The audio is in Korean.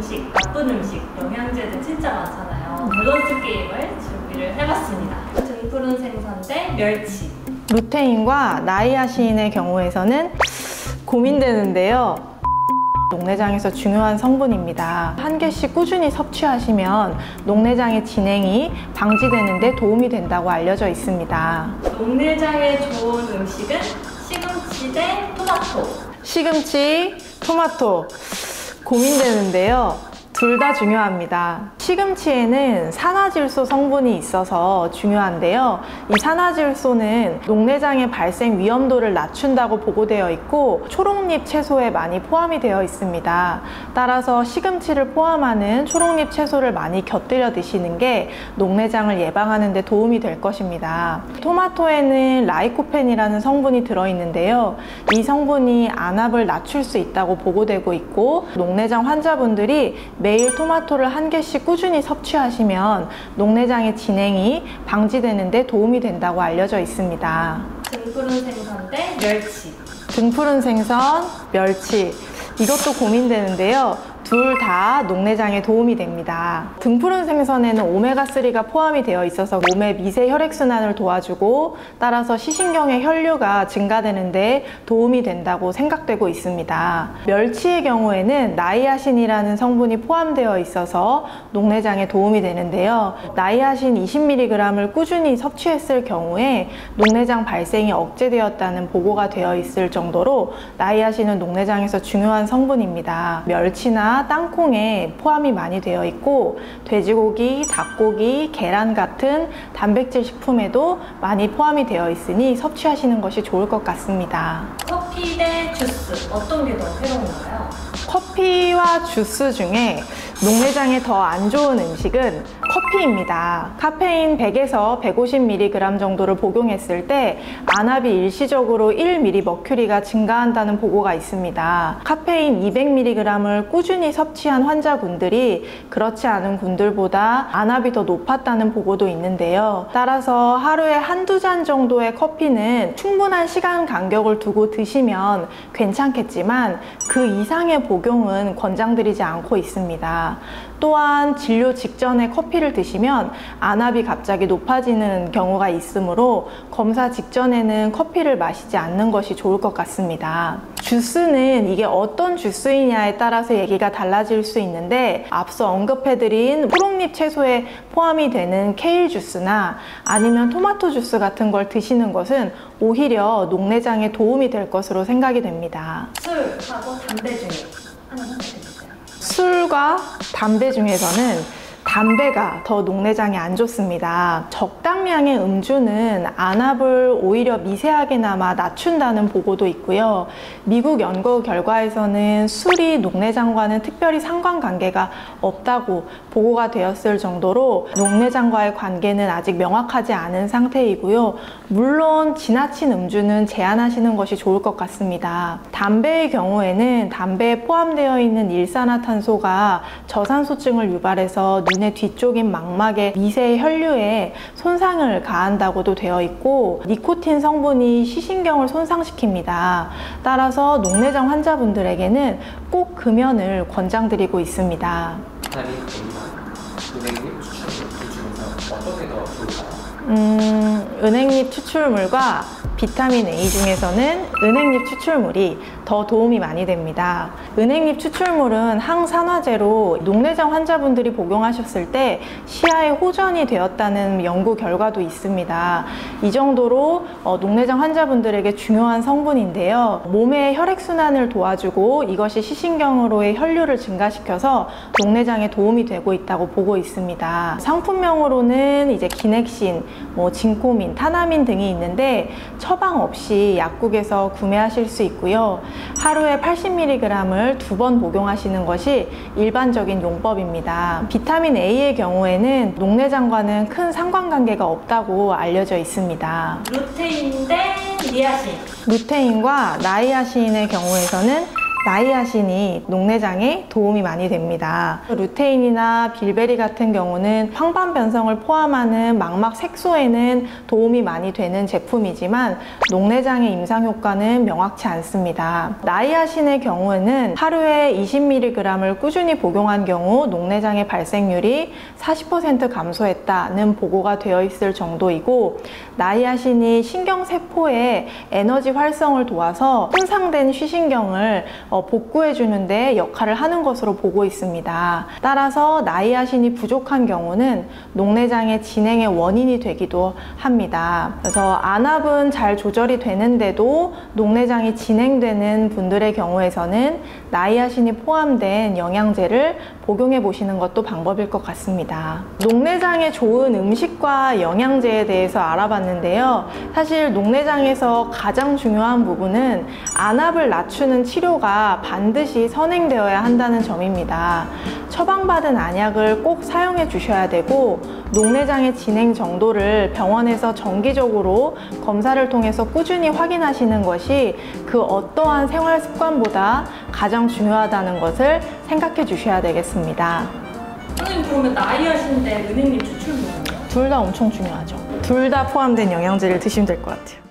음식, 나쁜 음식, 영양제들 진짜 많잖아요. 밸런스 게임을 준비를 해봤습니다. 등푸른 생선 대 멸치. 루테인과 나이아신의 경우에서는 고민되는데요. 녹내장에서 중요한 성분입니다. 한 개씩 꾸준히 섭취하시면 녹내장의 진행이 방지되는 데 도움이 된다고 알려져 있습니다. 녹내장에 좋은 음식은 시금치 대 토마토. 시금치, 토마토 고민되는데요. 둘 다 중요합니다. 시금치에는 산화질소 성분이 있어서 중요한데요. 이 산화질소는 녹내장의 발생 위험도를 낮춘다고 보고되어 있고 초록잎 채소에 많이 포함이 되어 있습니다. 따라서 시금치를 포함하는 초록잎 채소를 많이 곁들여 드시는 게 녹내장을 예방하는 데 도움이 될 것입니다. 토마토에는 라이코펜이라는 성분이 들어있는데요. 이 성분이 안압을 낮출 수 있다고 보고되고 있고 녹내장 환자분들이 매일 토마토를 한 개씩 꾸준히 섭취하시면 녹내장의 진행이 방지되는 데 도움이 된다고 알려져 있습니다. 등푸른 생선 대 멸치. 등푸른 생선, 멸치 이것도 고민되는데요. 둘 다 녹내장에 도움이 됩니다. 등푸른 생선에는 오메가3가 포함이 되어 있어서 몸의 미세 혈액순환을 도와주고 따라서 시신경의 혈류가 증가되는 데 도움이 된다고 생각되고 있습니다. 멸치의 경우에는 나이아신이라는 성분이 포함되어 있어서 녹내장에 도움이 되는데요. 나이아신 20mg을 꾸준히 섭취했을 경우에 녹내장 발생이 억제되었다는 보고가 되어 있을 정도로 나이아신은 녹내장에서 중요한 성분입니다. 멸치나 땅콩에 포함이 많이 되어 있고 돼지고기, 닭고기, 계란 같은 단백질 식품에도 많이 포함이 되어 있으니 섭취하시는 것이 좋을 것 같습니다. 커피 대 주스, 어떤 게 더 해로운가요? 커피와 주스 중에 녹내장에 더 안 좋은 음식은 커피입니다. 카페인 100에서 150mg 정도를 복용했을 때 안압이 일시적으로 1mm가 증가한다는 보고가 있습니다. 카페인 200mg을 꾸준히 섭취한 환자분들이 그렇지 않은 분들보다 안압이 더 높았다는 보고도 있는데요. 따라서 하루에 한두 잔 정도의 커피는 충분한 시간 간격을 두고 드시면 괜찮겠지만 그 이상의 복용은 권장드리지 않고 있습니다. 또한 진료 직전에 커피를 드시면 안압이 갑자기 높아지는 경우가 있으므로 검사 직전에는 커피를 마시지 않는 것이 좋을 것 같습니다. 주스는 이게 어떤 주스이냐에 따라서 얘기가 달라질 수 있는데 앞서 언급해드린 초록잎 채소에 포함이 되는 케일 주스나 아니면 토마토 주스 같은 걸 드시는 것은 오히려 녹내장에 도움이 될 것으로 생각이 됩니다. 술하고 담배 중에 하나 선택해주세요. 술과 담배 중에서는 담배가 더 녹내장에 안 좋습니다. 적당량의 음주는 안압을 오히려 미세하게나마 낮춘다는 보고도 있고요. 미국 연구 결과에서는 술이 녹내장과는 특별히 상관관계가 없다고 보고가 되었을 정도로 녹내장과의 관계는 아직 명확하지 않은 상태이고요. 물론 지나친 음주는 제한하시는 것이 좋을 것 같습니다. 담배의 경우에는 담배에 포함되어 있는 일산화탄소가 저산소증을 유발해서 눈의 뒤쪽인 망막의 미세 혈류에 손상을 가한다고도 되어 있고 니코틴 성분이 시신경을 손상시킵니다. 따라서 녹내장 환자분들에게는 꼭 금연을 권장드리고 있습니다. 은행잎 추출물 중에서 어떤 게 더 좋을까요? 은행잎 추출물과 비타민 A 중에서는 은행잎 추출물이 더 도움이 많이 됩니다. 은행잎 추출물은 항산화제로 녹내장 환자분들이 복용하셨을 때 시야에 호전이 되었다는 연구 결과도 있습니다. 이 정도로 녹내장 환자분들에게 중요한 성분인데요. 몸의 혈액순환을 도와주고 이것이 시신경으로의 혈류를 증가시켜서 녹내장에 도움이 되고 있다고 보고 있습니다. 상품명으로는 이제 기넥신, 진코민, 타나민 등이 있는데 처방 없이 약국에서 구매하실 수 있고요. 하루에 80mg을 2번 복용하시는 것이 일반적인 용법입니다. 비타민 A의 경우에는 녹내장과는 큰 상관관계가 없다고 알려져 있습니다. 루테인 대 니아신. 루테인과 나이아신의 경우에서는 나이아신이 녹내장에 도움이 많이 됩니다. 루테인이나 빌베리 같은 경우는 황반 변성을 포함하는 망막 색소에는 도움이 많이 되는 제품이지만 녹내장의 임상 효과는 명확치 않습니다. 나이아신의 경우에는 하루에 20mg을 꾸준히 복용한 경우 녹내장의 발생률이 40% 감소했다는 보고가 되어 있을 정도이고, 나이아신이 신경세포의 에너지 활성을 도와서 손상된 쉬신경을 복구해 주는데 역할을 하는 것으로 보고 있습니다. 따라서 나이아신이 부족한 경우는 녹내장의 진행의 원인이 되기도 합니다. 그래서 안압은 잘 조절이 되는데도 녹내장이 진행되는 분들의 경우에서는 나이아신이 포함된 영양제를 복용해 보시는 것도 방법일 것 같습니다. 녹내장에 좋은 음식과 영양제에 대해서 알아봤는데요. 사실 녹내장에서 가장 중요한 부분은 안압을 낮추는 치료가 반드시 선행되어야 한다는 점입니다. 처방받은 안약을 꼭 사용해 주셔야 되고, 녹내장의 진행 정도를 병원에서 정기적으로 검사를 통해서 꾸준히 확인하시는 것이 그 어떠한 생활 습관보다 가장 중요하다는 것을 생각해 주셔야 되겠습니다. 선생님, 그러면 나이아신 대 은행잎 추출물이요? 둘 다 엄청 중요하죠. 둘 다 포함된 영양제를 드시면 될 것 같아요.